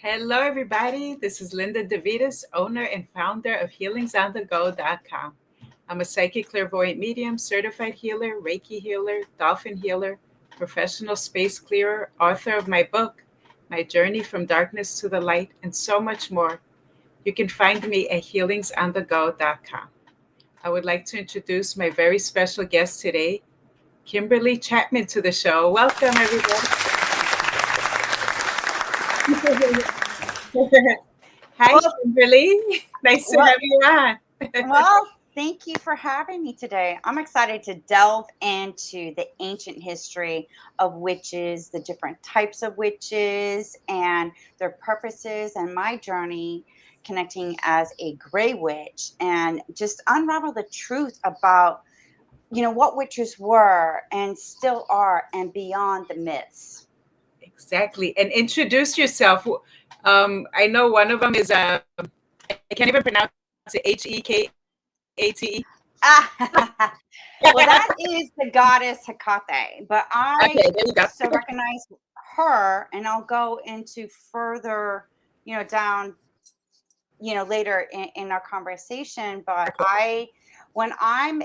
Hello, everybody. This is Linda DeVitas, owner and founder of healingsonthego.com. I'm a psychic clairvoyant medium, certified healer, Reiki healer, dolphin healer, professional space clearer, author of my book, My Journey from Darkness to the Light, and so much more. You can find me at healingsonthego.com. I would like to introduce my very special guest today, Kimberly Chapman, to the show. Welcome, everybody. Hi, Well, Kimberly. Nice to well, have you on. well, thank you for having me today. I'm excited to delve into the ancient history of witches, the different types of witches, and their purposes, and my journey connecting as a gray witch, and just unravel the truth about what witches were and still are, and beyond the myths. Exactly. And introduce yourself. I know one of them is, I can't even pronounce it, Hekate. Well, that is the goddess Hecate, but I Okay, there you go. so recognize her, and I'll go into further, down, later in our conversation. But when I'm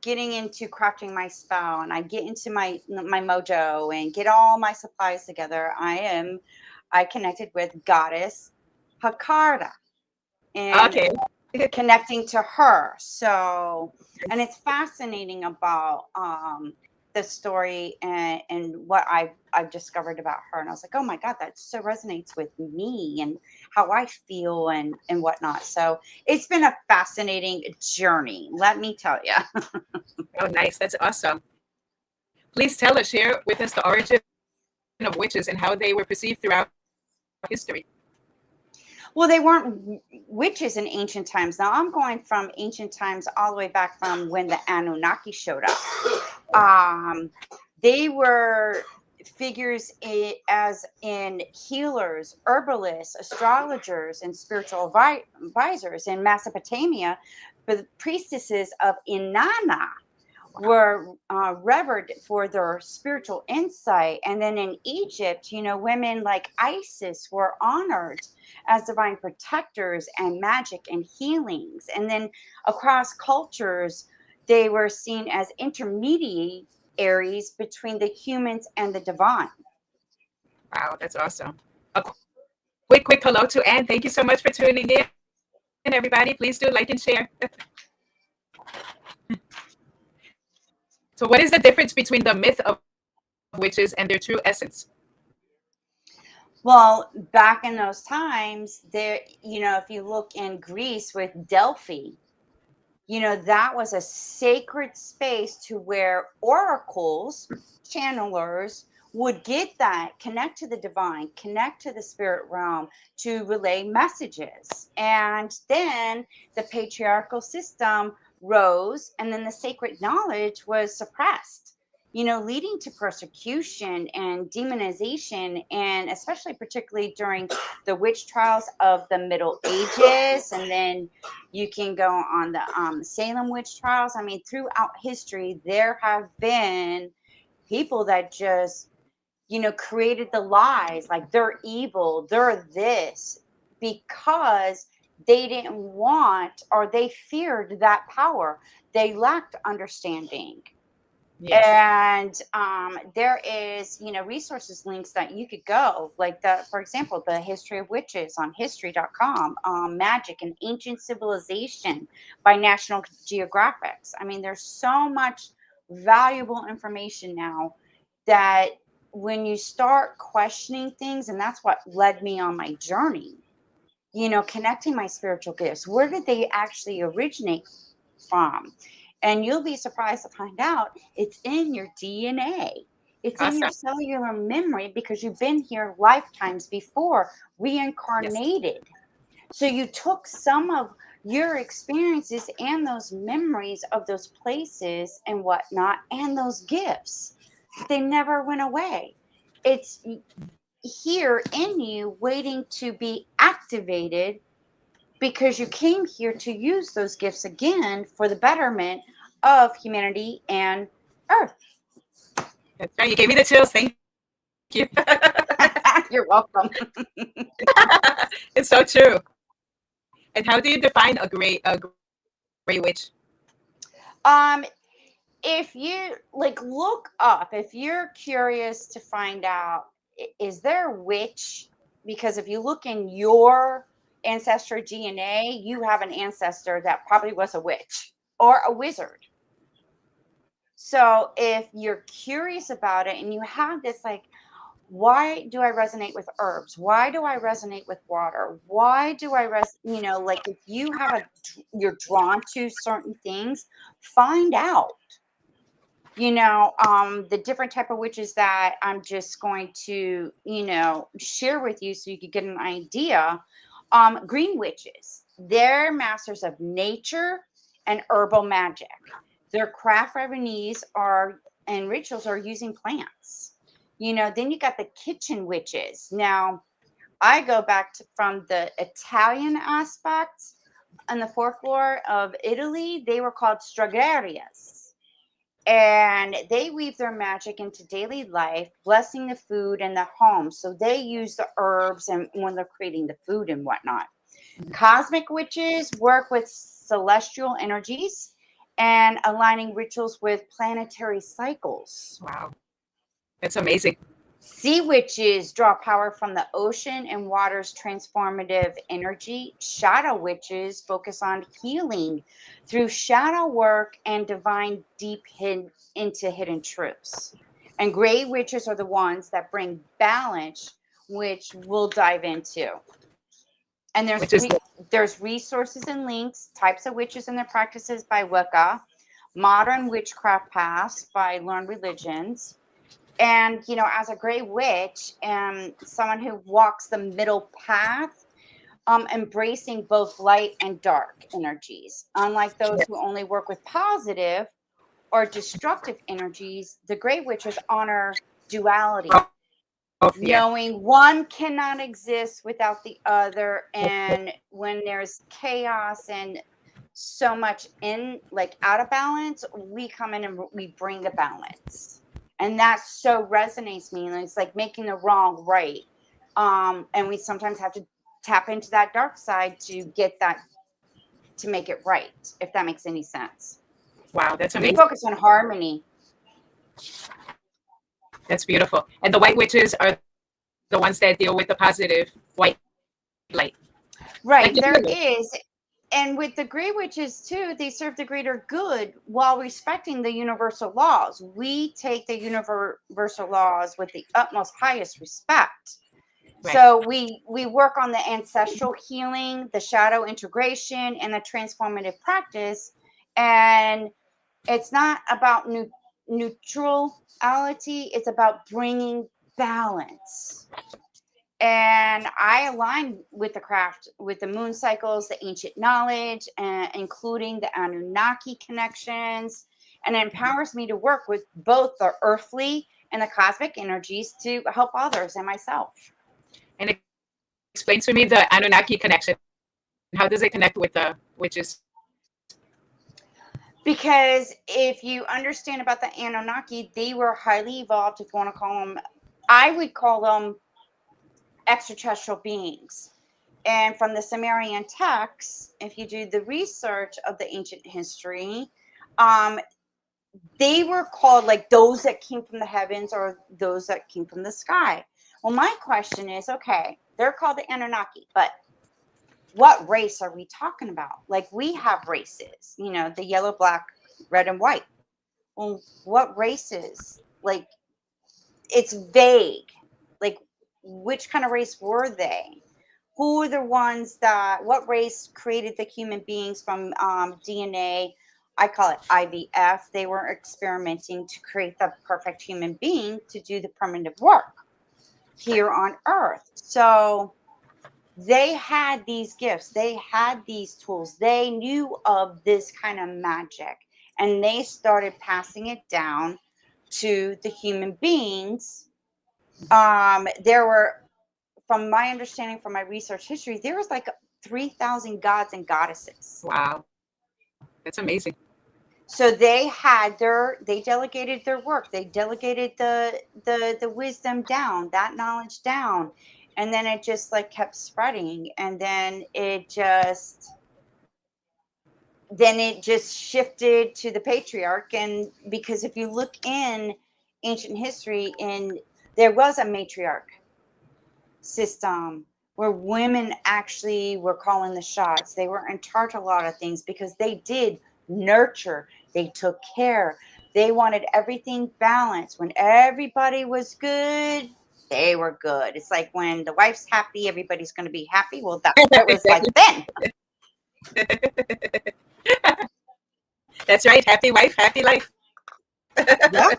getting into crafting my spell, and I get into my mojo and get all my supplies together, I connected with goddess Hecate, and Okay. connecting to her. So, and it's fascinating about the story, and what I've discovered about her. And I was like, oh my God, that so resonates with me and how I feel, and whatnot. So it's been a fascinating journey, let me tell you. Oh, nice. That's awesome. Please tell us, share with us the origin of witches and how they were perceived throughout history. Well, they weren't witches in ancient times. Now I'm going from ancient times all the way back from when the Anunnaki showed up. They were figures as in healers, herbalists, astrologers, and spiritual advisors in Mesopotamia. But the priestesses of Inanna were revered for their spiritual insight. And then in Egypt, women like Isis were honored as divine protectors and magic and healings. And then across cultures, they were seen as intermediaries between the humans and the divine. Wow, that's awesome. A quick hello to Anne. Thank you so much for tuning in, everybody. Please do like and share. So, what is the difference between the myth of witches and their true essence? Well, back in those times, there, if you look in Greece with Delphi, that was a sacred space to where oracles, channelers, would get that, connect to the divine, connect to the spirit realm to relay messages. And then the patriarchal system rose, and then the sacred knowledge was suppressed, leading to persecution and demonization, and especially particularly during the witch trials of the Middle Ages. And then you can go on the Salem witch trials. I mean, throughout history, there have been people that just, created the lies, like they're evil, they're this, because they didn't want, or they feared that power. They lacked understanding. Yes. And there is, resources links that you could go, like the, for example, the history of witches on history.com, magic and ancient civilization by National Geographics. I mean, there's so much valuable information now that when you start questioning things, and that's what led me on my journey, connecting my spiritual gifts, where did they actually originate from? And you'll be surprised to find out it's in your DNA. It's in your Awesome. cellular memory, because you've been here lifetimes before, Yes. reincarnated. So you took some of your experiences and those memories of those places and whatnot, and those gifts. They never went away. It's here in you, waiting to be activated, because you came here to use those gifts again for the betterment of humanity and Earth. That's right. You gave me the chills. Thank you. You're welcome. It's so true. And how do you define a gray witch? Um, if you like look up, if you're curious to find out, is there a witch? Because if you look in your ancestral DNA, you have an ancestor that probably was a witch or a wizard. So if you're curious about it and you have this like, why do I resonate with herbs? Why do I resonate with water? Why do like if you have you're drawn to certain things, find out. The different type of witches that I'm just going to, share with you so you could get an idea. Green witches, they're masters of nature and herbal magic. Their craft remedies are and rituals are using plants. Then you got the kitchen witches. Now, I go back to from the Italian aspect and the folklore of Italy, they were called stragarias, and they weave their magic into daily life, blessing the food and the home. So they use the herbs and when they're creating the food and whatnot. Cosmic witches work with celestial energies and aligning rituals with planetary cycles. Wow, that's amazing. Sea witches draw power from the ocean and water's transformative energy. Shadow witches focus on healing through shadow work and divine deep into hidden truths. And gray witches are the ones that bring balance, which we'll dive into. And Which is there's resources and links, types of witches and their practices by Wicca, modern witchcraft paths by learned religions, and as a gray witch and someone who walks the middle path, embracing both light and dark energies. Unlike those who only work with positive or destructive energies, the gray witches honor duality, yeah. knowing one cannot exist without the other. And when there's chaos and so much in like out of balance, we come in and we bring the balance. And that so resonates me. And it's like making the wrong right. And we sometimes have to tap into that dark side to get that to make it right, if that makes any sense. Wow, that's We amazing. focus on harmony. That's beautiful. And the white witches are the ones that deal with the positive white light. Right. Like the There healer. is. And with the gray witches too, they serve the greater good while respecting the universal laws. We take the universal laws with the utmost highest respect. Right. So we work on the ancestral healing, the shadow integration, and the transformative practice. And it's not about neutrality; it's about bringing balance. And I align with the craft, with the moon cycles, the ancient knowledge, and including the Anunnaki connections, and it empowers me to work with both the earthly and the cosmic energies to help others and myself. And explain to me the Anunnaki connection. How does it connect with the witches? Because if you understand about the Anunnaki, they were highly evolved, if you want to call them, I would call them extraterrestrial beings. And from the Sumerian texts, if you do the research of the ancient history, um, they were called like those that came from the heavens or those that came from the sky. Well, my question is, okay, they're called the Anunnaki, but what race are we talking about? Like we have races, the yellow, black, red, and white. Well, what races? Like it's vague. Like which kind of race were they? Who are the ones that, what race created the human beings from DNA? I call it IVF. They were experimenting to create the perfect human being to do the primitive work here on earth. So they had these gifts, they had these tools, they knew of this kind of magic, and they started passing it down to the human beings. There were, from my understanding, from my research history, there was like 3,000 gods and goddesses. Wow, that's amazing. So they delegated their work. They delegated the wisdom down, that knowledge down. And then it just like kept spreading. And then it just shifted to the patriarch. And because if you look in ancient history, there was a matriarch system where women actually were calling the shots. They were in charge of a lot of things because they did nurture, they took care, they wanted everything balanced. When everybody was good, they were good. It's like when the wife's happy, everybody's going to be happy. Well, that's what it was like Exactly. then. That's right. Happy wife, happy life. Yeah.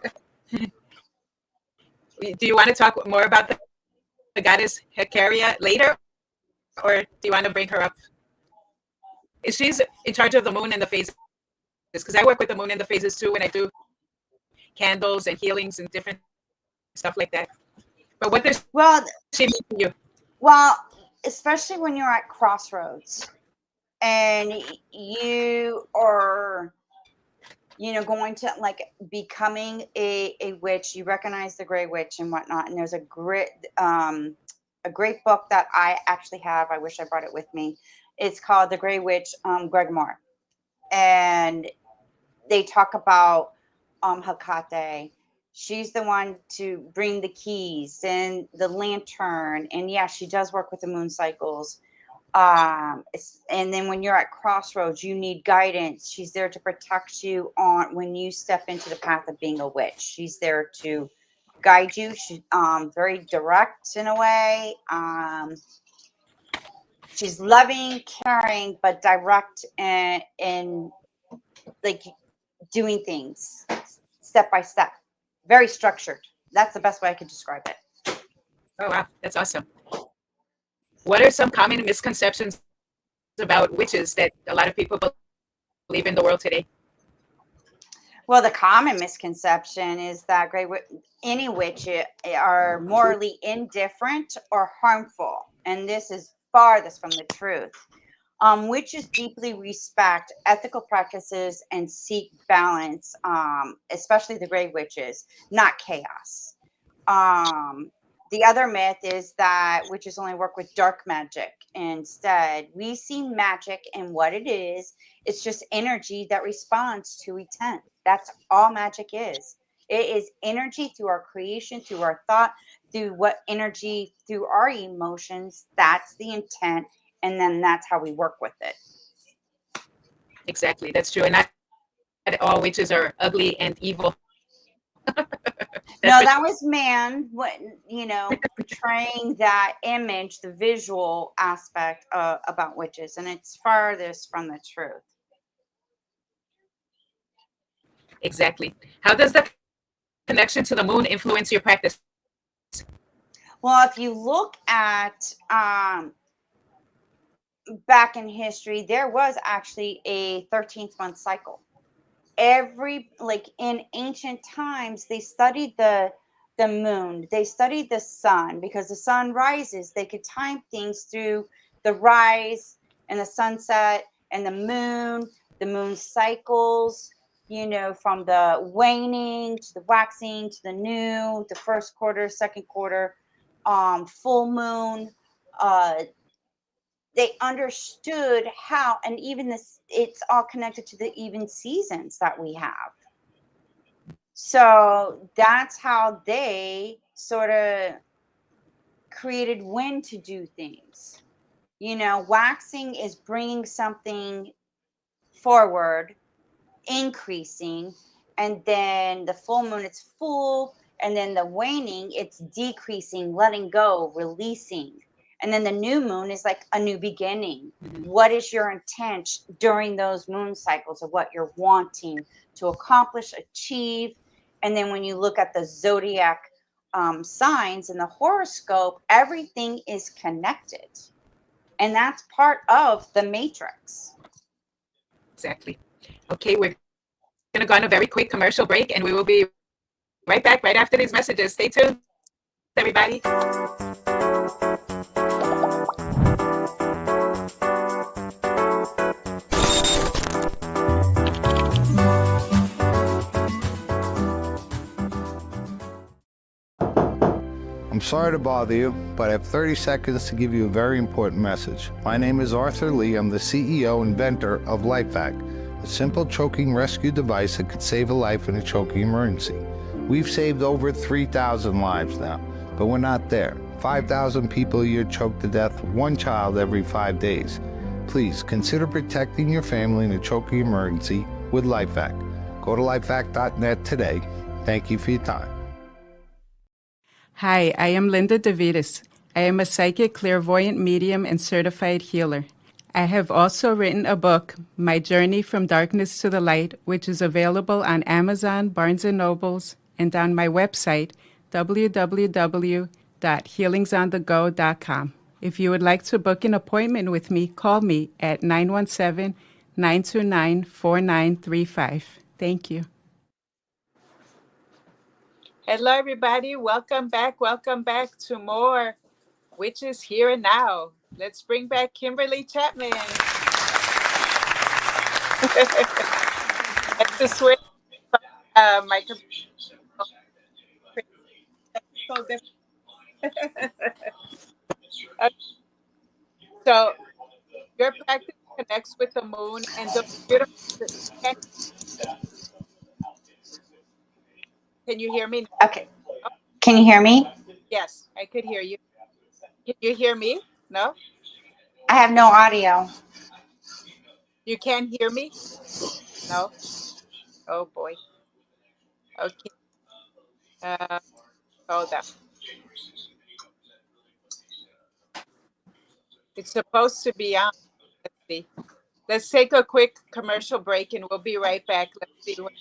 Do you want to talk more about the goddess Hecaria later, or do you want to bring her up? She's in charge of the moon and the phases, because I work with the moon and the phases too when I do candles and healings and different stuff like that. But what does Well, she mean to you? well, especially when you're at crossroads and you are going to like becoming a witch. You recognize the gray witch and whatnot. And there's a great book that I actually have. I wish I brought it with me. It's called The Gray Witch, Greg Moore. And they talk about Hecate. She's the one to bring the keys and the lantern. And yeah, she does work with the moon cycles. And then when you're at crossroads, you need guidance. She's there to protect you on when you step into the path of being a witch. She's there to guide you. She's very direct in a way. She's loving, caring, but direct and like doing things step by step, very structured. That's the best way I could describe it. Oh wow, that's awesome. What are some common misconceptions about witches that a lot of people believe in the world today? Well, the common misconception is that any witch are morally indifferent or harmful, and this is farthest from the truth. Witches deeply respect ethical practices and seek balance, especially the gray witches, not chaos. The other myth is that witches only work with dark magic. Instead, we see magic and what it is. It's just energy that responds to intent. That's all magic is. It is energy through our creation, through our thought, through our emotions. That's the intent. And then that's how we work with it. Exactly, that's true. And not all witches are ugly and evil. No, that was man, portraying that image, the visual aspect about witches, and it's farthest from the truth. Exactly. How does the connection to the moon influence your practice? Well, if you look at back in history, there was actually a 13th month cycle. In ancient times, they studied the moon, they studied the sun, because the sun rises. They could time things through the rise and the sunset and the moon cycles, from the waning to the waxing to the new, the first quarter, second quarter, full moon. They understood how, and even this, it's all connected to the even seasons that we have. So that's how they sort of created when to do things. Waxing is bringing something forward, increasing, and then the full moon, it's full, and then the waning, it's decreasing, letting go, releasing. And then the new moon is like a new beginning. What is your intent during those moon cycles of what you're wanting to accomplish, achieve? And then when you look at the zodiac signs in the horoscope, everything is connected. And that's part of the matrix. Exactly. Okay, we're going to go on a very quick commercial break, and we will be right back right after these messages. Stay tuned, everybody. I'm sorry to bother you, but I have 30 seconds to give you a very important message. My name is Arthur Lee. I'm the CEO inventor of LifeVac, a simple choking rescue device that could save a life in a choking emergency. We've saved over 3,000 lives now, but we're not there. 5,000 people a year choke to death, one child every 5 days. Please consider protecting your family in a choking emergency with LifeVac. Go to lifevac.net today. Thank you for your time. Hi, I am Linda DeVitis. I am a psychic clairvoyant medium and certified healer. I have also written a book, My Journey from Darkness to the Light, which is available on Amazon, Barnes & Nobles, and on my website, www.healingsonthego.com. If you would like to book an appointment with me, call me at 917-929-4935. Thank you. Hello, everybody. Welcome back to more Witches Here and Now. Let's bring back Kimberly Chapman. I have to switch my computer. So your practice connects with the moon and the beautiful. Can you hear me now? Okay. Can you hear me? Yes, I could hear you. Can you hear me? No? I have no audio. You can't hear me? No? Oh, boy. Okay. Hold on. It's supposed to be on. Let's see. Let's take a quick commercial break and we'll be right back. Let's see what.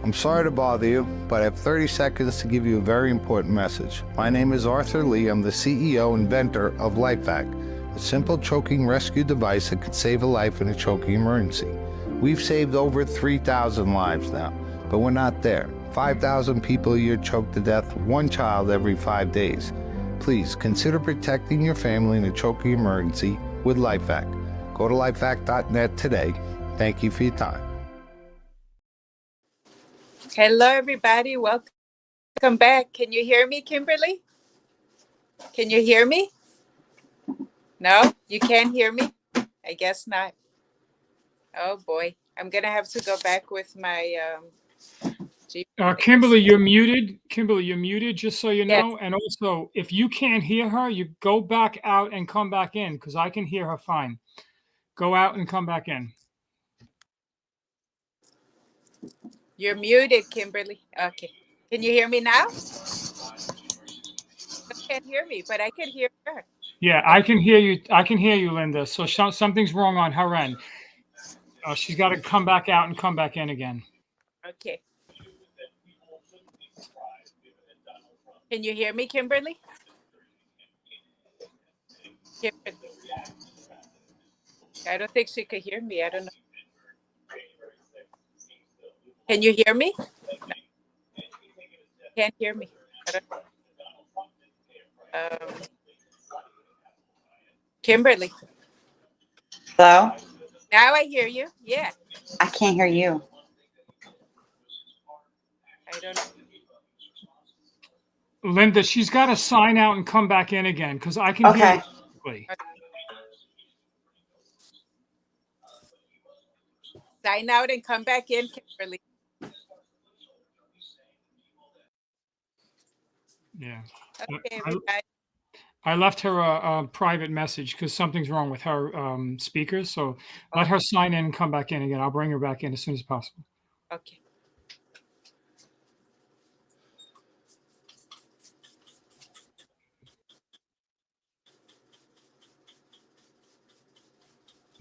I'm sorry to bother you, but I have 30 seconds to give you a very important message. My name is Arthur Lee. I'm the CEO inventor of LifeVac, a simple choking rescue device that could save a life in a choking emergency. We've saved over 3,000 lives now, but we're not there. 5,000 people a year choke to death, one child every 5 days. Please consider protecting your family in a choking emergency with LifeVac. Go to lifevac.net today. Thank you for your time. Hello, everybody. Welcome back. Can you hear me, Kimberly? Can you hear me? No? You can't hear me? I guess not. Oh, boy. I'm going to have to go back with my Kimberly, you're muted. Kimberly, you're muted, just so you Yes. know. And also, if you can't hear her, you go back out and come back in, because I can hear her fine. Go out and come back in. You're muted, Kimberly. Okay. Can you hear me now? You can't hear me, but I can hear her. Yeah, I can hear you. I can hear you, Linda. So something's wrong on her end. She's got to come back out and come back in again. Okay. Can you hear me, Kimberly? Kimberly. I don't think she could hear me. I don't know. Can you hear me? No. Can't hear me. I don't Kimberly. Hello? Now I hear you. Yeah. I can't hear you. I don't know. Linda, she's got to sign out and come back in again, because I can hear you perfectly. Sign out and come back in, Kimberly. Yeah. Okay, everybody. I left her a private message because something's wrong with her speakers. So let her sign in and come back in again. I'll bring her back in as soon as possible. Okay.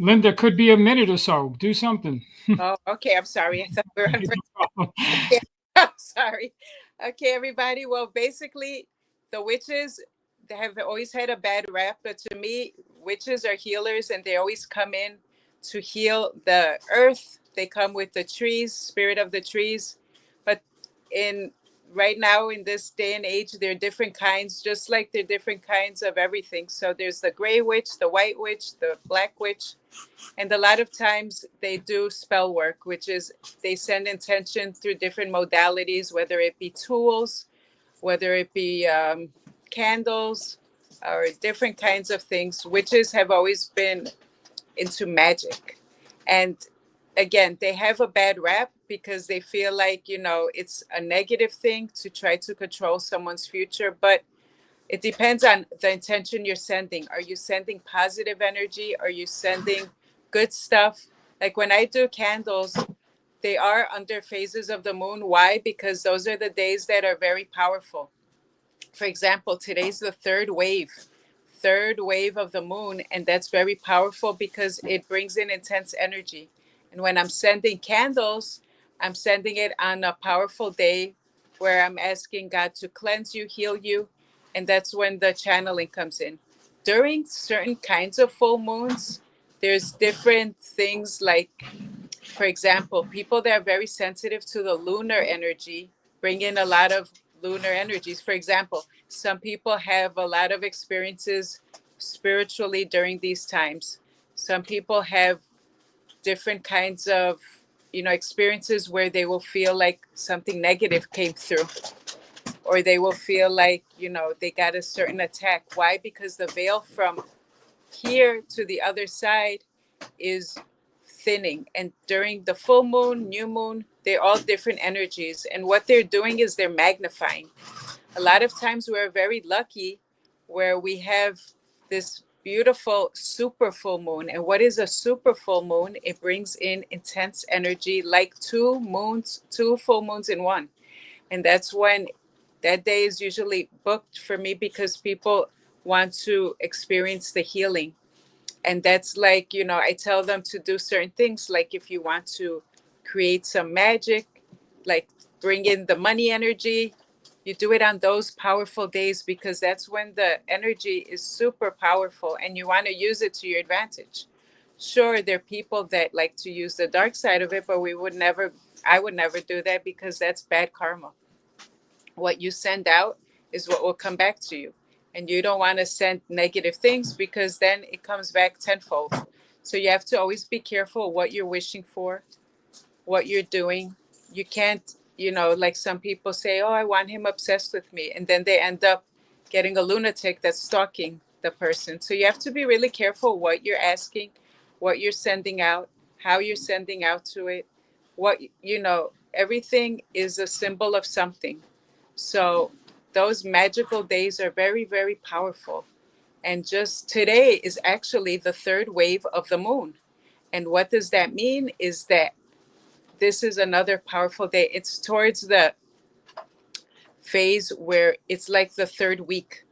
Linda, could be a minute or so. Do something. Oh, okay. I'm sorry. I thought we were on. Okay. I'm sorry. Okay, everybody. Well, basically, the witches, they have always had a bad rap, but to me, witches are healers, and they always come in to heal the earth. They come with the trees, spirit of the trees, But in right now in this day and age, there are different kinds, just like there are different kinds of everything. So there's the gray witch, the white witch, the black witch, and a lot of times they do spell work, which is they send intention through different modalities, whether it be tools, whether it be candles, or different kinds of things. Witches have always been into magic. And again, they have a bad rap because they feel like, it's a negative thing to try to control someone's future. But it depends on the intention you're sending. Are you sending positive energy? Are you sending good stuff? Like when I do candles, they are under phases of the moon. Why? Because those are the days that are very powerful. For example, today's the third wave of the moon, and that's very powerful because it brings in intense energy. And when I'm sending candles, I'm sending it on a powerful day where I'm asking God to cleanse you, heal you, and that's when the channeling comes in. During certain kinds of full moons, there's different things, like, for example, people that are very sensitive to the lunar energy bring in a lot of lunar energies. For example, some people have a lot of experiences spiritually during these times. Some people have different kinds of, experiences where they will feel like something negative came through, or they will feel like, they got a certain attack. Why? Because the veil from here to the other side is thinning. And during the full moon, new moon, they're all different energies. And what they're doing is they're magnifying. A lot of times we're very lucky where we have this beautiful super full moon. And what is a super full moon? It brings in intense energy, like two full moons in one. And that's when that day is usually booked for me, because people want to experience the healing. And that's like, I tell them to do certain things, like if you want to create some magic, like bring in the money energy, you do it on those powerful days, because that's when the energy is super powerful and you want to use it to your advantage. Sure, there are people that like to use the dark side of it, but I would never do that, because that's bad karma. What you send out is what will come back to you. And you don't want to send negative things, because then it comes back tenfold. So you have to always be careful what you're wishing for, what you're doing. You can't, like some people say, oh, I want him obsessed with me. And then they end up getting a lunatic that's stalking the person. So you have to be really careful what you're asking, what you're sending out, how you're sending out to it. Everything is a symbol of something. So those magical days are very, very powerful. And just today is actually the third wave of the moon. And what does that mean is that this is another powerful day. It's towards the phase where it's like the third week.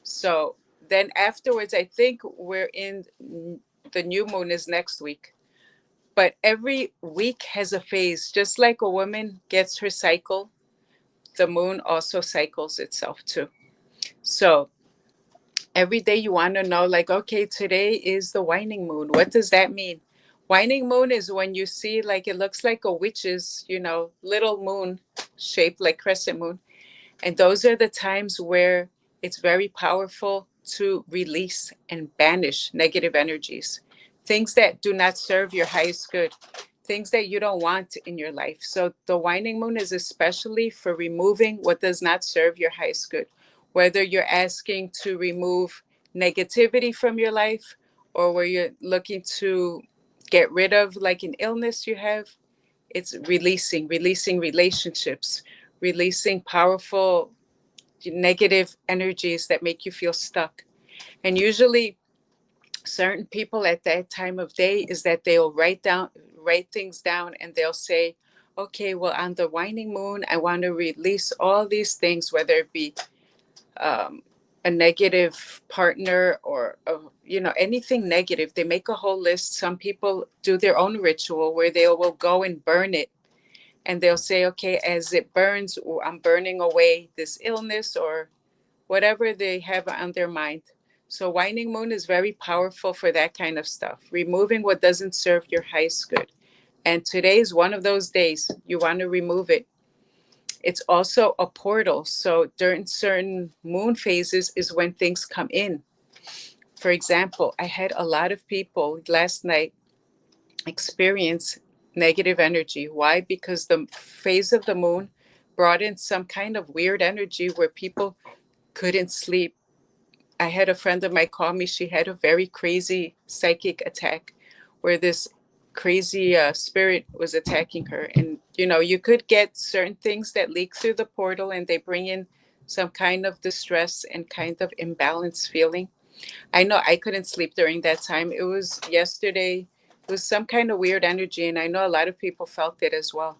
So then afterwards, I think we're in the new moon is next week. But every week has a phase, just like a woman gets her cycle. The moon also cycles itself too. So every day you want to know, like, okay, today is the waning moon. What does that mean? Waning moon is when you see, like, it looks like a witch's, little moon shaped like crescent moon. And those are the times where it's very powerful to release and banish negative energies, things that do not serve your highest good, things that you don't want in your life. So the waning moon is especially for removing what does not serve your highest good, whether you're asking to remove negativity from your life, or where you're looking to get rid of like an illness you have. It's releasing relationships, releasing powerful negative energies that make you feel stuck. And usually certain people at that time of day is that they'll write things down, and they'll say, okay, well, on the waning moon, I want to release all these things, whether it be a negative partner, or anything negative. They make a whole list. Some people do their own ritual where they will go and burn it, and they'll say, okay, as it burns, I'm burning away this illness or whatever they have on their mind. So waning moon is very powerful for that kind of stuff, removing what doesn't serve your highest good. And today is one of those days you want to remove it. It's also a portal. So during certain moon phases is when things come in. For example, I had a lot of people last night experience negative energy. Why? Because the phase of the moon brought in some kind of weird energy where people couldn't sleep. I had a friend of mine call me. She had a very crazy psychic attack where this crazy spirit was attacking her. And, you could get certain things that leak through the portal and they bring in some kind of distress and kind of imbalance feeling. I know I couldn't sleep during that time. It was yesterday. It was some kind of weird energy. And I know a lot of people felt it as well.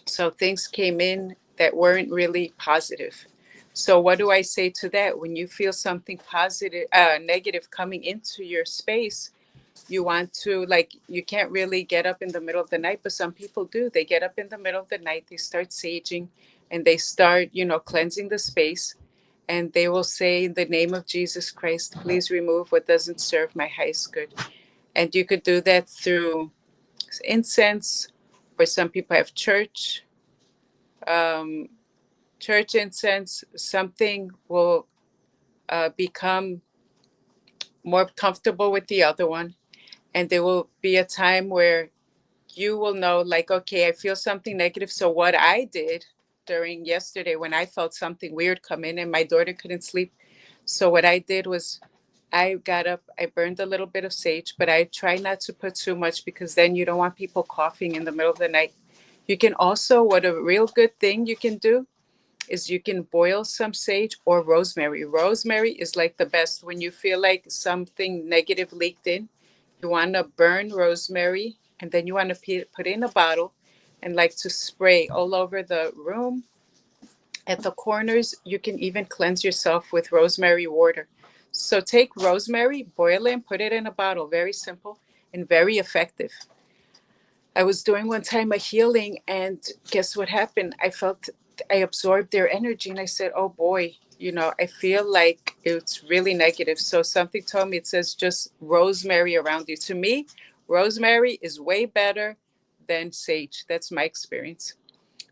So things came in that weren't really positive. So what do I say to that? When you feel something positive, negative coming into your space, you want to, like, you can't really get up in the middle of the night, but some people do. They get up in the middle of the night, they start saging, and they start, cleansing the space. And they will say, in the name of Jesus Christ, please remove what doesn't serve my highest good. And you could do that through incense, or some people have um, church incense. Something will become more comfortable with the other one. And there will be a time where you will know, like, okay, I feel something negative. So what I did during yesterday when I felt something weird come in and my daughter couldn't sleep. So what I did was I got up, I burned a little bit of sage, but I try not to put too much because then you don't want people coughing in the middle of the night. You can also, what a real good thing you can do is you can boil some sage or rosemary. Rosemary is like the best when you feel like something negative leaked in. You want to burn rosemary and then you want to put in a bottle and like to spray all over the room. At the corners, you can even cleanse yourself with rosemary water. So take rosemary, boil it, and put it in a bottle. Very simple and very effective. I was doing one time a healing, and guess what happened? I absorbed their energy, and I said, "Oh boy, I feel like it's really negative." So something told me, it says just rosemary around you. To me, rosemary is way better than sage. That's my experience.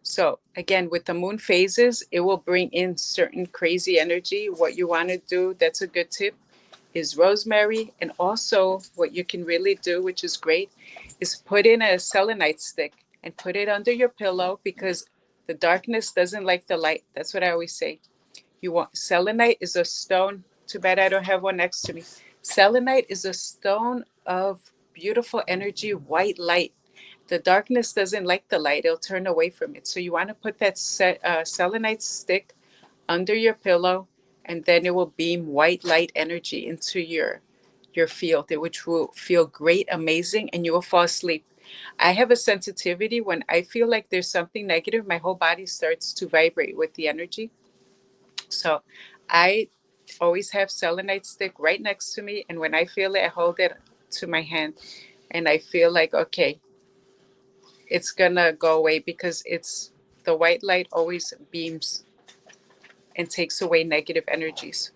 So again, with the moon phases, it will bring in certain crazy energy. What you want to do, that's a good tip, is rosemary. And also what you can really do, which is great, is put in a selenite stick and put it under your pillow, because the darkness doesn't like the light. That's what I always say. Selenite is a stone. Too bad I don't have one next to me. Selenite is a stone of beautiful energy, white light. The darkness doesn't like the light. It'll turn away from it. So you want to put that selenite stick under your pillow, and then it will beam white light energy into your field, which will feel great, amazing, and you will fall asleep. I have a sensitivity. When I feel like there's something negative, my whole body starts to vibrate with the energy. So I always have selenite stick right next to me, and when I feel it, I hold it to my hand, and I feel like, okay, it's gonna go away, because it's the white light always beams and takes away negative energies.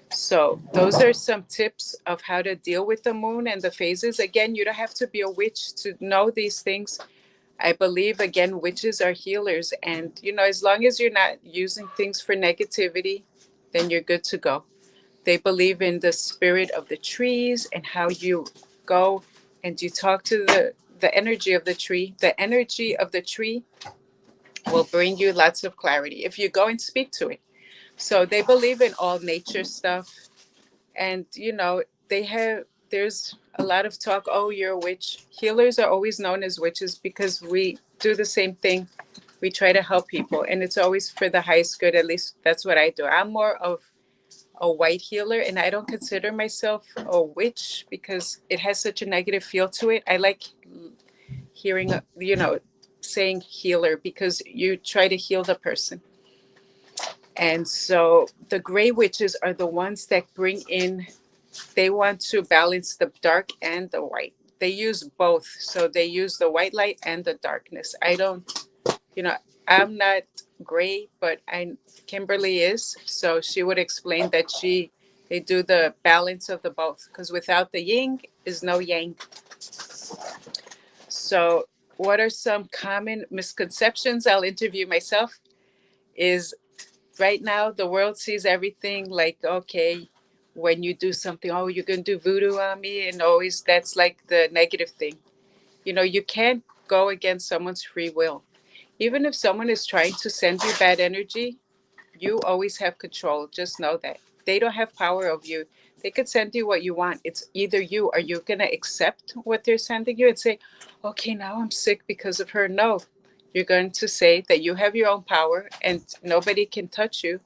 So those are some tips of how to deal with the moon and the phases. Again, you don't have to be a witch to know these things. I believe, again, witches are healers. And, as long as you're not using things for negativity, then you're good to go. They believe in the spirit of the trees and how you go and you talk to the energy of the tree. The energy of the tree will bring you lots of clarity if you go and speak to it. So they believe in all nature stuff. And, there's a lot of talk, oh, you're a witch. Healers are always known as witches because we do the same thing. We try to help people, and it's always for the highest good. At least that's what I do. I'm more of a white healer, and I don't consider myself a witch because it has such a negative feel to it. I like hearing, saying healer, because you try to heal the person. And so the gray witches are the ones that bring in, they want to balance the dark and the white. They use both. So they use the white light and the darkness. I don't, I'm not gray, but Kimberly is. So she would explain that they do the balance of the both, because without the yin is no yang. So what are some common misconceptions? I'll interview myself. Is right now the world sees everything like, okay, when you do something, oh, you're going to do voodoo on me. And always that's like the negative thing. You can't go against someone's free will. Even if someone is trying to send you bad energy, you always have control. Just know that. They don't have power over you. They could send you what you want. It's either you, are you going to accept what they're sending you and say, okay, now I'm sick because of her? No. You're going to say that you have your own power and nobody can touch you.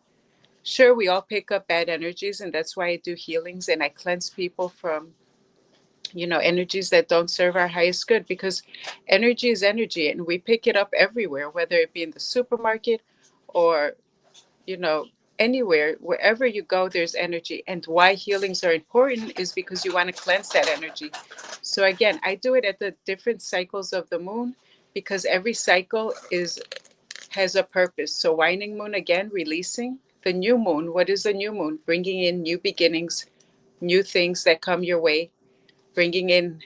Sure, we all pick up bad energies, and that's why I do healings and I cleanse people from energies that don't serve our highest good, because energy is energy and we pick it up everywhere, whether it be in the supermarket or you know anywhere. Wherever you go, there's energy. And why healings are important is because you want to cleanse that energy. So again, I do it at the different cycles of the moon, because every cycle is has a purpose. So waning moon, again, releasing. The new moon, what is the new moon? Bringing in new beginnings, new things that come your way, bringing in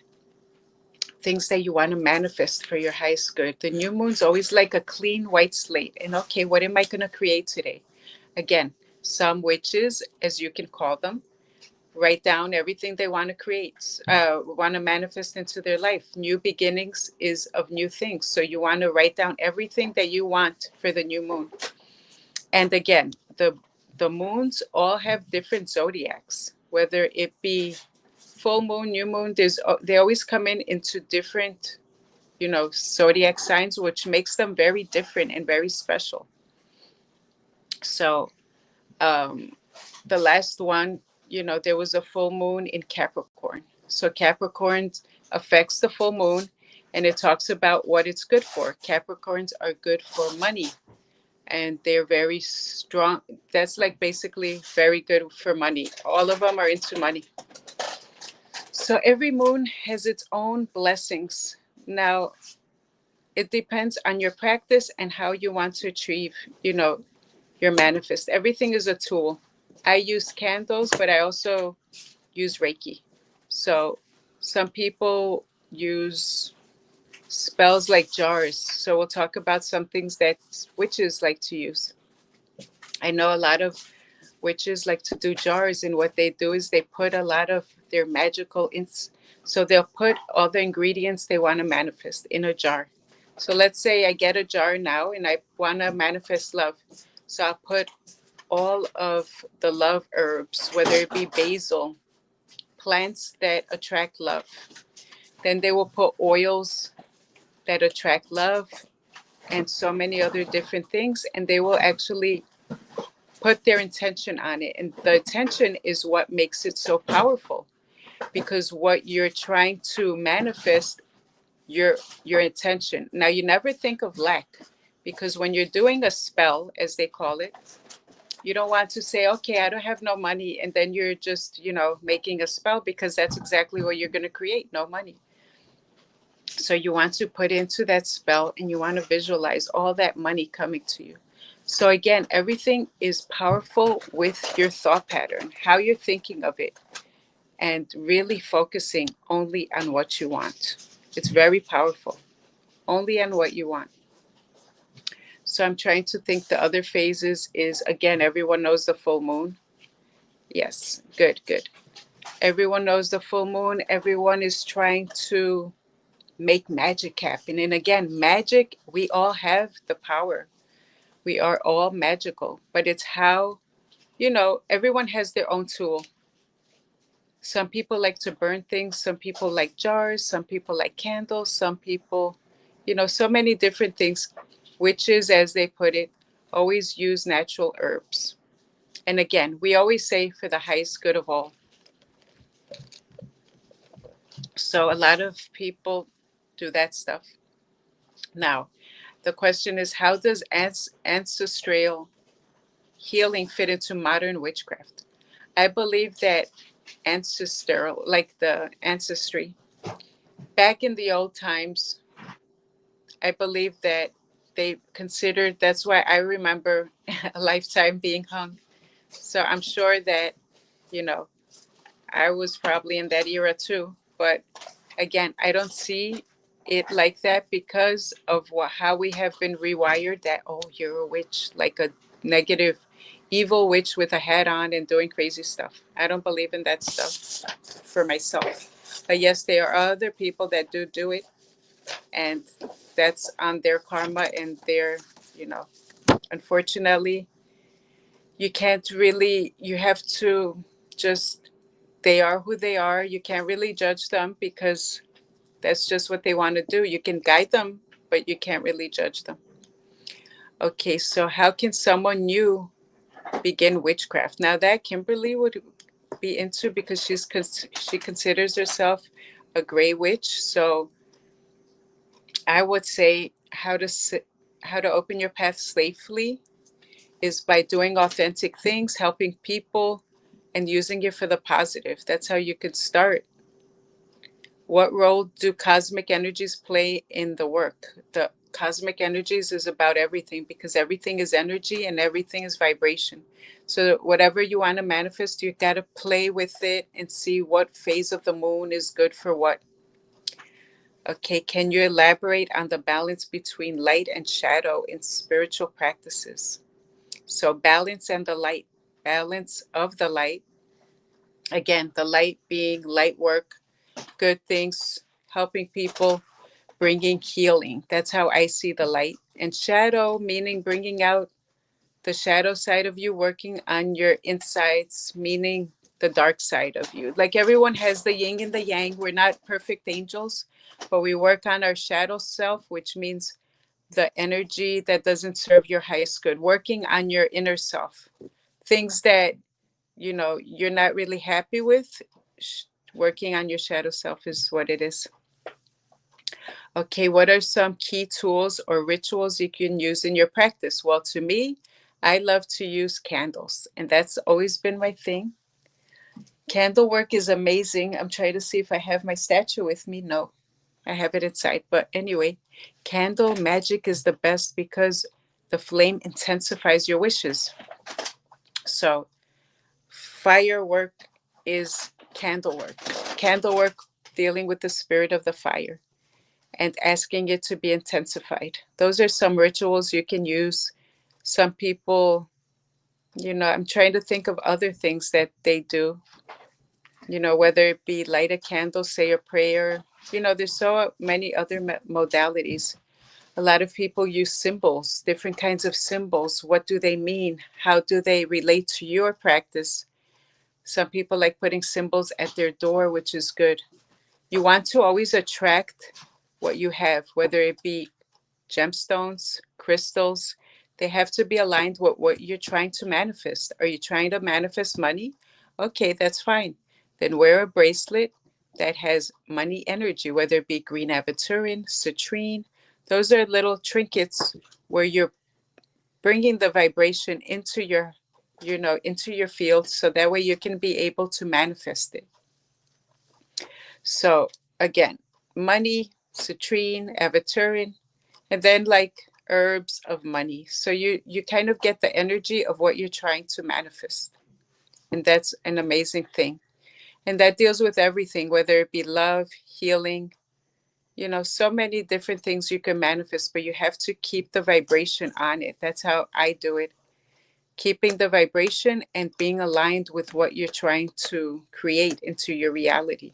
things that you want to manifest for your highest good. The new moon's always like a clean white slate. And okay, what am I going to create today? Again, some witches, as you can call them, write down everything they want to create, want to manifest into their life. New beginnings is of new things. So you want to write down everything that you want for the new moon. And again, the moons all have different zodiacs, whether it be full moon, new moon. They always come in into different, zodiac signs, which makes them very different and very special. So the last one, there was a full moon in Capricorn. So Capricorn affects the full moon, and it talks about what it's good for. Capricorns are good for money, and they're very strong. That's like basically very good for money. All of them are into money. So every moon has its own blessings. Now, it depends on your practice and how you want to achieve, your manifest. Everything is a tool. I use candles, but I also use Reiki. So some people use spells like jars. So we'll talk about some things that witches like to use. I know a lot of witches like to do jars, and what they do is they put a lot of their magical so they'll put all the ingredients they want to manifest in a jar. So let's say I get a jar now and I want to manifest love. So I'll put all of the love herbs, whether it be basil, plants that attract love. Then they will put oils that attract love and so many other different things. And they will actually put their intention on it. And the intention is what makes it so powerful, because what you're trying to manifest, your intention. Now, you never think of lack, because when you're doing a spell, as they call it, you don't want to say, okay, I don't have no money. And then you're just, making a spell, because that's exactly what you're going to create, no money. So you want to put into that spell and you want to visualize all that money coming to you. So again, everything is powerful with your thought pattern, how you're thinking of it, and really focusing only on what you want. It's very powerful, only on what you want. So I'm trying to think the other phases is, again, everyone knows the full moon. Yes, good. Everyone knows the full moon. Everyone is trying to make magic happen. And again, magic, we all have the power. We are all magical, but it's how, everyone has their own tool. Some people like to burn things. Some people like jars. Some people like candles. Some people, so many different things. Witches, as they put it, always use natural herbs. And again, we always say for the highest good of all. So a lot of people do that stuff. Now, the question is, how does ancestral healing fit into modern witchcraft? I believe that ancestral, like the ancestry, back in the old times, I believe that they considered, that's why I remember a lifetime being hung. So I'm sure that, I was probably in that era too. But again, I don't see it like that because of how we have been rewired that, oh, you're a witch, like a negative, evil witch with a hat on and doing crazy stuff. I don't believe in that stuff for myself. But yes, there are other people that do it, and that's on their karma and their, you know, unfortunately, you can't really, you have to just, they are who they are. You can't really judge them because that's just what they want to do. You can guide them, but you can't really judge them. Okay, so how can someone new begin witchcraft? Now that Kimberly would be into, because she considers herself a gray witch. So I would say how to open your path safely is by doing authentic things, helping people, and using it for the positive. That's how you could start. What role do cosmic energies play in the work? The cosmic energies is about everything, because everything is energy and everything is vibration. So whatever you want to manifest, you got to play with it and see what phase of the moon is good for what. Okay, can you elaborate on the balance between light and shadow in spiritual practices? So balance and the light, balance of the light. Again, the light being light work, good things, helping people, bringing healing. That's how I see the light. And shadow, meaning bringing out the shadow side of you, working on your insides, meaning the dark side of you. Like everyone has the yin and the yang. We're not perfect angels, but we work on our shadow self, which means the energy that doesn't serve your highest good, working on your inner self. Things that, you know, you're not really happy with, working on your shadow self is what it is. Okay, what are some key tools or rituals you can use in your practice? Well, to me, I love to use candles, and that's always been my thing. Candle work is amazing. I'm trying to see if I have my statue with me. No, I have it inside. But anyway, candle magic is the best because the flame intensifies your wishes. So firework is candle work. Candle work dealing with the spirit of the fire and asking it to be intensified. Those are some rituals you can use. Some people, you know, I'm trying to think of other things that they do, you know, whether it be light a candle, say a prayer. You know, there's so many other modalities. A lot of people use symbols, different kinds of symbols. What do they mean? How do they relate to your practice? Some people like putting symbols at their door, which is good. You want to always attract what you have, whether it be gemstones, crystals. They have to be aligned with what you're trying to manifest. Are you trying to manifest money? Okay, that's fine. Then wear a bracelet that has money energy, whether it be green aventurine, citrine. Those are little trinkets where you're bringing the vibration into your, you know, into your field, so that way you can be able to manifest it. So again, money, citrine, aventurine, and then like herbs of money. So you kind of get the energy of what you're trying to manifest. And that's an amazing thing. And that deals with everything, whether it be love, healing, you know, so many different things you can manifest, but you have to keep the vibration on it. That's how I do it. Keeping the vibration and being aligned with what you're trying to create into your reality.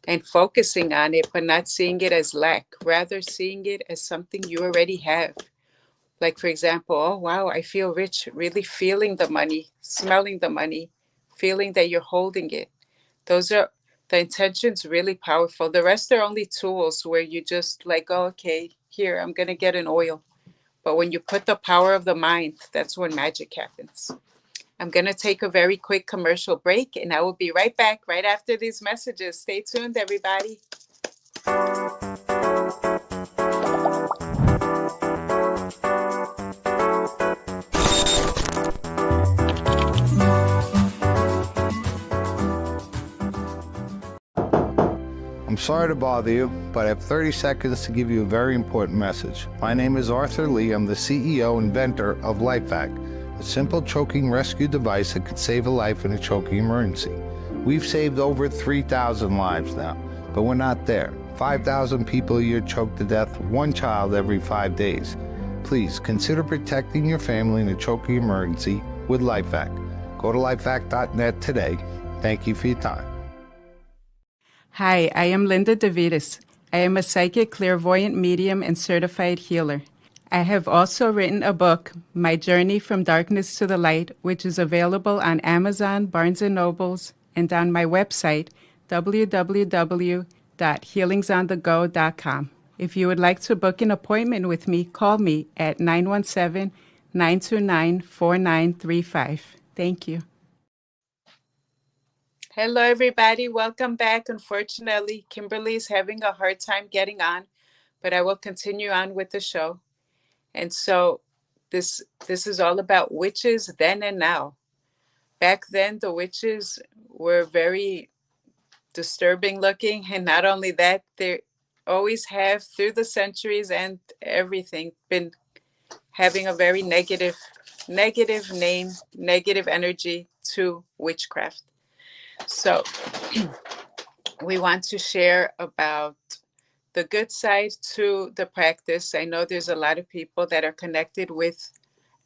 And focusing on it, but not seeing it as lack, rather seeing it as something you already have. Like, for example, oh, wow, I feel rich, really feeling the money, smelling the money, feeling that you're holding it. Those are the intentions, really powerful. The rest are only tools where you just like, oh, okay, here, I'm going to get an oil. But when you put the power of the mind, that's when magic happens. I'm going to take a very quick commercial break, and I will be right back right after these messages. Stay tuned, everybody. I'm sorry to bother you, but I have 30 seconds to give you a very important message. My name is Arthur Lee. I'm the CEO and inventor of LifeVac, a simple choking rescue device that could save a life in a choking emergency. We've saved over 3,000 lives now, but we're not there. 5,000 people a year choke to death, one child every 5 days. Please consider protecting your family in a choking emergency with LifeVac. Go to lifevac.net today. Thank you for your time. Hi, I am Linda DeVitis. I am a psychic clairvoyant medium and certified healer. I have also written a book, My Journey from Darkness to the Light, which is available on Amazon, Barnes & Nobles, and on my website, www.healingsonthego.com. If you would like to book an appointment with me, call me at 917-929-4935. Thank you. Hello, everybody. Welcome back. Unfortunately, Kimberly is having a hard time getting on, but I will continue on with the show. And so this is all about witches then and now. Back then, the witches were very disturbing looking. And not only that, they always have, through the centuries and everything, been having a very negative name, negative energy to witchcraft. So we want to share about the good side to the practice. I know there's a lot of people that are connected with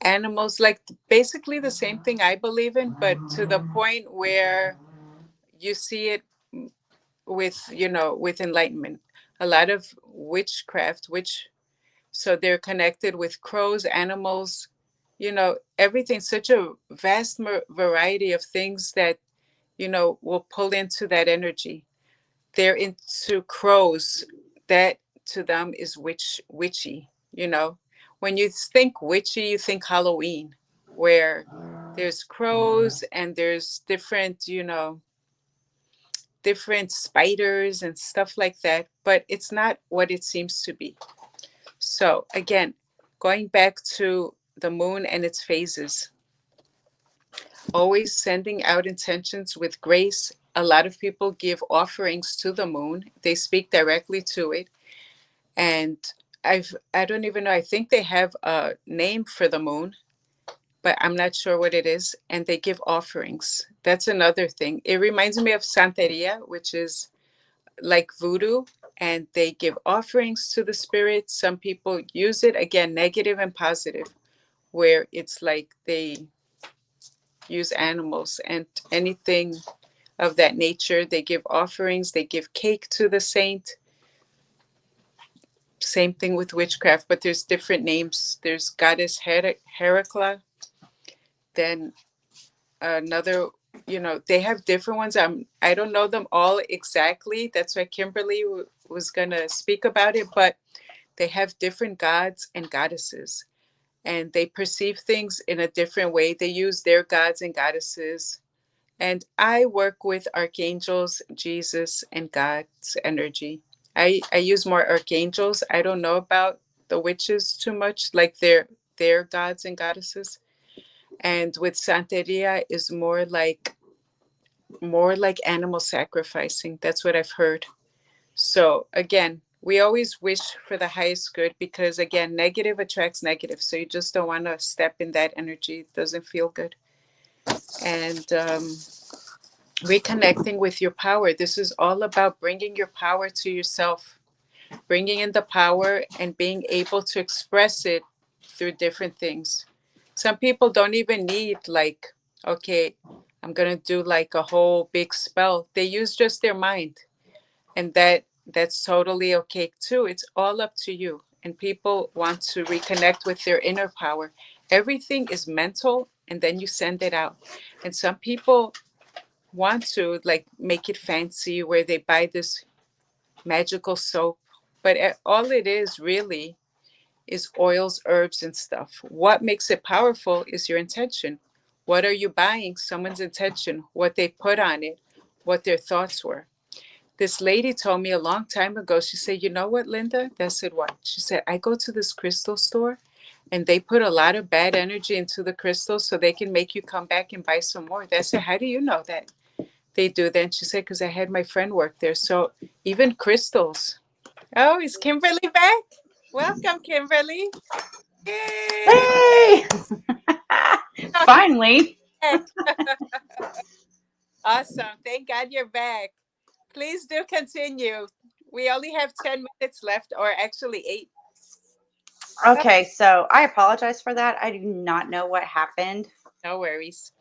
animals, like basically the same thing I believe in, but to the point where you see it with, with enlightenment. A lot of witchcraft, so they're connected with crows, animals, everything, such a vast variety of things that, will pull into that energy. They're into crows. That to them is witchy. When you think witchy, you think Halloween, where there's crows and there's different, different spiders and stuff like that. But it's not what it seems to be. So again, going back to the moon and its phases, always sending out intentions with grace. A lot of people give offerings to the moon. They speak directly to it. And I don't even know, I think they have a name for the moon, but I'm not sure what it is. And they give offerings. That's another thing. It reminds me of Santeria, which is like voodoo, and they give offerings to the spirits. Some people use it, again, negative and positive, where it's like they use animals and anything of that nature. They give offerings, they give cake to the saint. Same thing with witchcraft, but there's different names. There's goddess Heracla, then another, they have different ones. I don't know them all exactly. That's why Kimberly was going to speak about it, but they have different gods and goddesses, and they perceive things in a different way. They use their gods and goddesses. And I work with archangels, Jesus, and God's energy. I use more archangels. I don't know about the witches too much, like their gods and goddesses. And with Santeria is more like animal sacrificing. That's what I've heard. So again, we always wish for the highest good because again, negative attracts negative. So you just don't want to step in that energy. It doesn't feel good. And reconnecting with your power. This is all about bringing your power to yourself, bringing in the power and being able to express it through different things. Some people don't even need like, okay, I'm going to do like a whole big spell. They use just their mind, and that's totally okay too. It's all up to you. And people want to reconnect with their inner power. Everything is mental, and then you send it out. And some people want to like make it fancy where they buy this magical soap, but all it is really is oils, herbs, and stuff. What makes it powerful is your intention. What are you buying? Someone's intention, what they put on it, what their thoughts were. This lady told me a long time ago, she said, you know what, Linda? I said, what? She said, I go to this crystal store and they put a lot of bad energy into the crystals so they can make you come back and buy some more. I said, how do you know that they do that? And she said, because I had my friend work there. So even crystals. Oh, is Kimberly back? Welcome, Kimberly. Yay! Hey! Finally. Awesome. Thank God you're back. Please do continue. We only have 10 minutes left, or actually 8. Okay, so I apologize for that. I do not know what happened. No worries.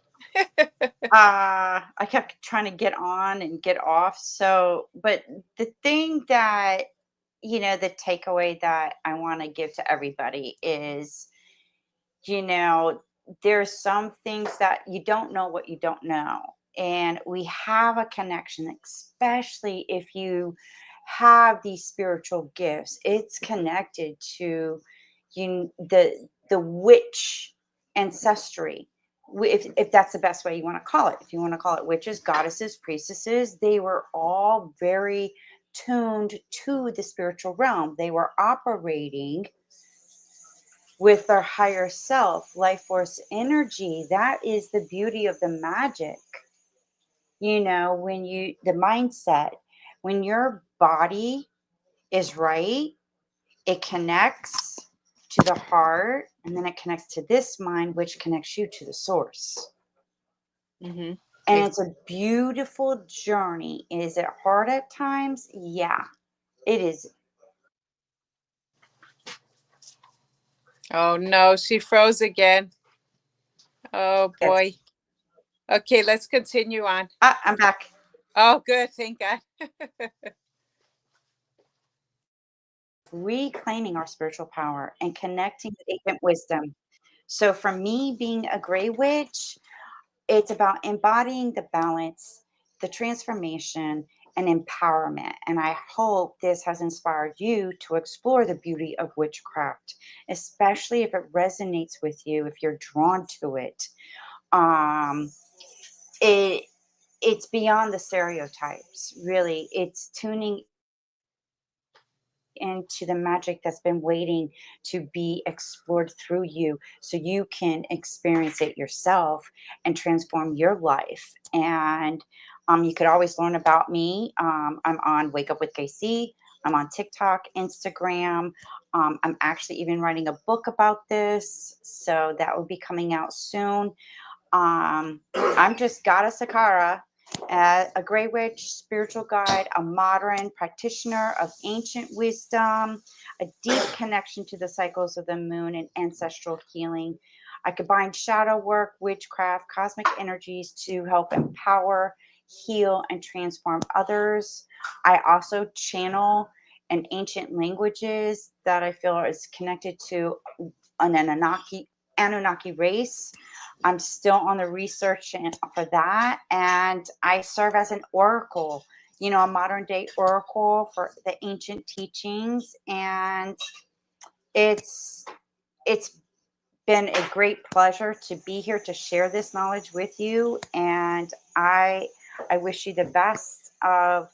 I kept trying to get on and get off. So, but the thing that, the takeaway that I want to give to everybody is, you know, there's some things that you don't know what you don't know. And we have a connection, especially if you have these spiritual gifts. It's connected to the witch ancestry. If that's the best way you want to call it. If you want to call it witches, goddesses, priestesses, they were all very tuned to the spiritual realm. They were operating with their higher self, life force energy. That is the beauty of the magic. The mindset, when your body is right, it connects to the heart, and then it connects to this mind, which connects you to the source. Mm-hmm. And it's a beautiful journey. Is it hard at times? Yeah, it is. Oh no, she froze again. Oh It's boy. Okay, let's continue on. I'm back. Oh, good. Thank God. Reclaiming our spiritual power and connecting with ancient wisdom. So for me, being a gray witch, it's about embodying the balance, the transformation, and empowerment. And I hope this has inspired you to explore the beauty of witchcraft, especially if it resonates with you, if you're drawn to it. Um, it it's beyond the stereotypes, really. It's tuning into the magic that's been waiting to be explored through you so you can experience it yourself and transform your life. And you could always learn about me. I'm on Wake Up with KC. I'm on TikTok, Instagram. I'm actually even writing a book about this. So that will be coming out soon. I'm just Goddess Akara, a Grey Witch, spiritual guide, a modern practitioner of ancient wisdom, a deep connection to the cycles of the moon and ancestral healing. I combine shadow work, witchcraft, cosmic energies to help empower, heal, and transform others. I also channel in ancient languages that I feel is connected to an Anunnaki race. I'm still on the research for that. And I serve as an oracle, a modern day oracle for the ancient teachings. And it's been a great pleasure to be here to share this knowledge with you. And I wish you the best of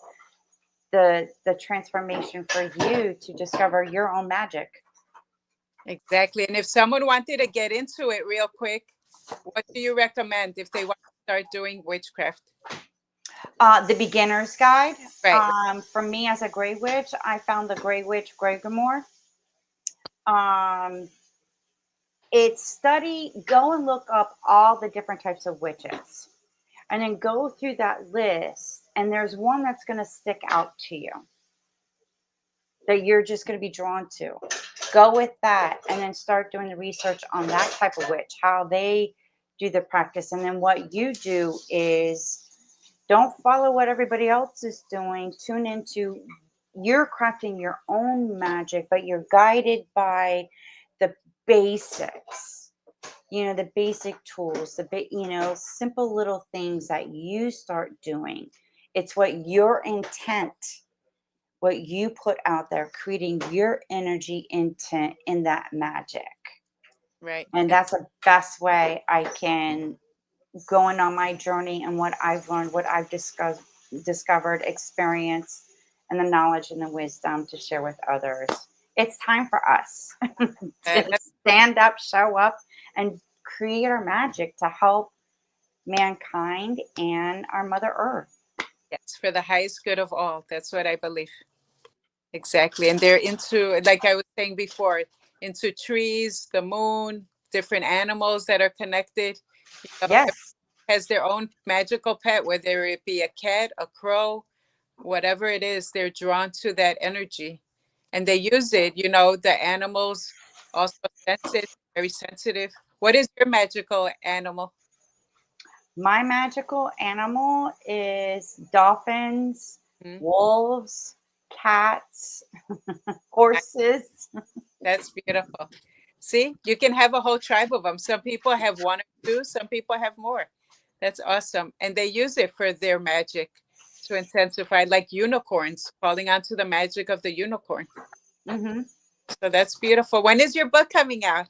the transformation for you to discover your own magic. Exactly. And if someone wanted to get into it real quick, what do you recommend if they want to start doing witchcraft? The beginner's guide. Right. For me as a Grey Witch, I found the Grey Witch Grey Grimoire. Go and look up all the different types of witches. And then go through that list. And there's one that's going to stick out to you that you're just going to be drawn to. Go with that and then start doing the research on that type of witch, how they do the practice. And then what you do is don't follow what everybody else is doing. Tune into, you're crafting your own magic, but you're guided by the basics, the basic tools, simple little things that you start doing. It's what your intent, what you put out there, creating your energy intent in that magic. Right. And that's the best way I can going on my journey and what I've learned, what I've discovered, experienced, and the knowledge and the wisdom to share with others. It's time for us to stand up, show up, and create our magic to help mankind and our Mother Earth. Yes, for the highest good of all. That's what I believe. Exactly. And they're into, like I was saying before, into trees, the moon, different animals that are connected. Yes. Has their own magical pet, whether it be a cat, a crow, whatever it is, they're drawn to that energy and they use it. You know, the animals also sense it, very sensitive. What is your magical animal? My magical animal is dolphins, Hmm? wolves, cats, horses. That's beautiful. See, you can have a whole tribe of them. Some people have one or two, some people have more. That's awesome. And they use it for their magic to intensify, like unicorns, falling onto the magic of the unicorn. Hmm. So that's beautiful. When is your book coming out?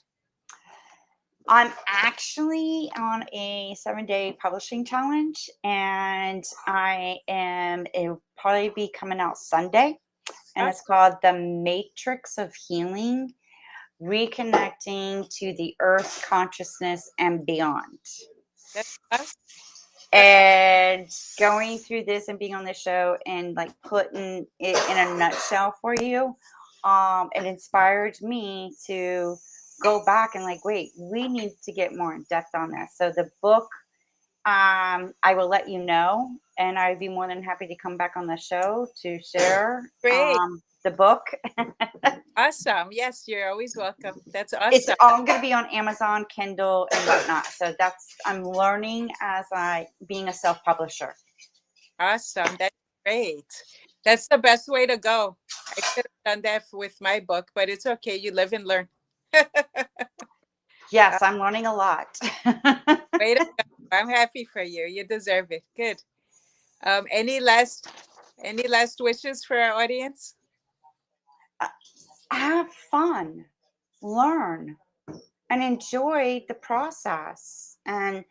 I'm actually on a 7-day publishing challenge, and it'll probably be coming out Sunday. And it's called The Matrix of Healing, Reconnecting to the Earth Consciousness and Beyond. That's awesome. And going through this and being on the show and like putting it in a nutshell for you, it inspired me to go back and like, wait, we need to get more in depth on this. So the book, I will let you know, and I'd be more than happy to come back on the show to share Great. the book. Awesome. Yes, you're always welcome. That's It's awesome. all going to be on Amazon, Kindle, and whatnot. So I'm learning as being a self-publisher. Awesome. That's great. That's the best way to go. I could have done that with my book, but it's okay. You live and learn. Yes, I'm learning a lot. Way to go. I'm happy for you. You deserve it. Good. Any last wishes for our audience? Have fun, learn, and enjoy the process. And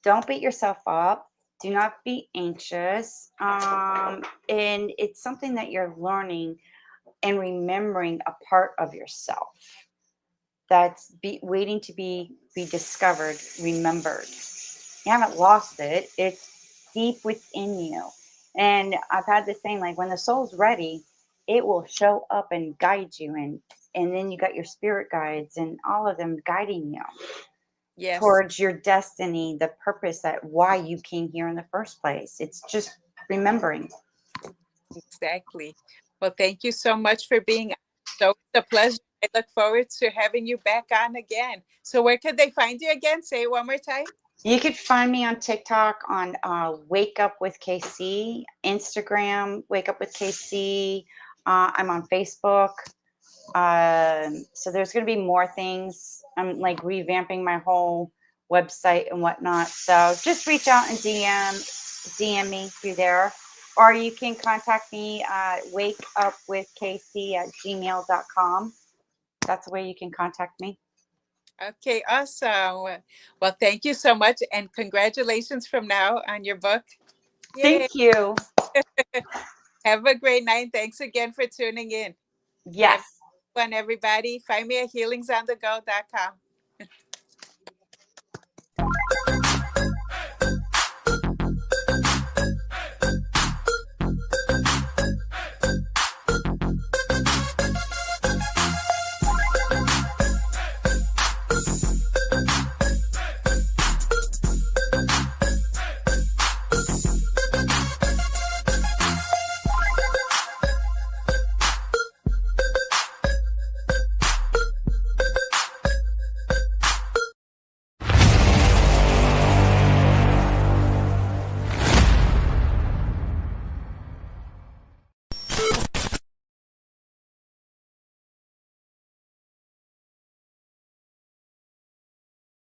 don't beat yourself up. Do not be anxious. And it's something that you're learning and remembering a part of yourself that's waiting to be discovered, remembered. You haven't lost it. It's deep within you. And I've had this saying, like, when the soul's ready, it will show up and guide you. And then you got your spirit guides and all of them guiding you Yes, towards your destiny, the purpose that why you came here in the first place. It's just remembering. exactly. Well, thank you so much for being on. So it's a pleasure. I look forward to having you back on again. So where could they find you again? Say it one more time. You could find me on TikTok on Wake Up with KC, Instagram, Wake Up with KC. I'm on Facebook. So there's going to be more things. I'm like revamping my whole website and whatnot. So just reach out and DM me through there. Or you can contact me at wakeupwithkc@gmail.com. That's the way you can contact me. Okay, awesome. Well, thank you so much. And congratulations from now on your book. Yay. Thank you. Have a great night. Thanks again for tuning in. Yes. Have fun, everybody. Find me at healingsonthego.com.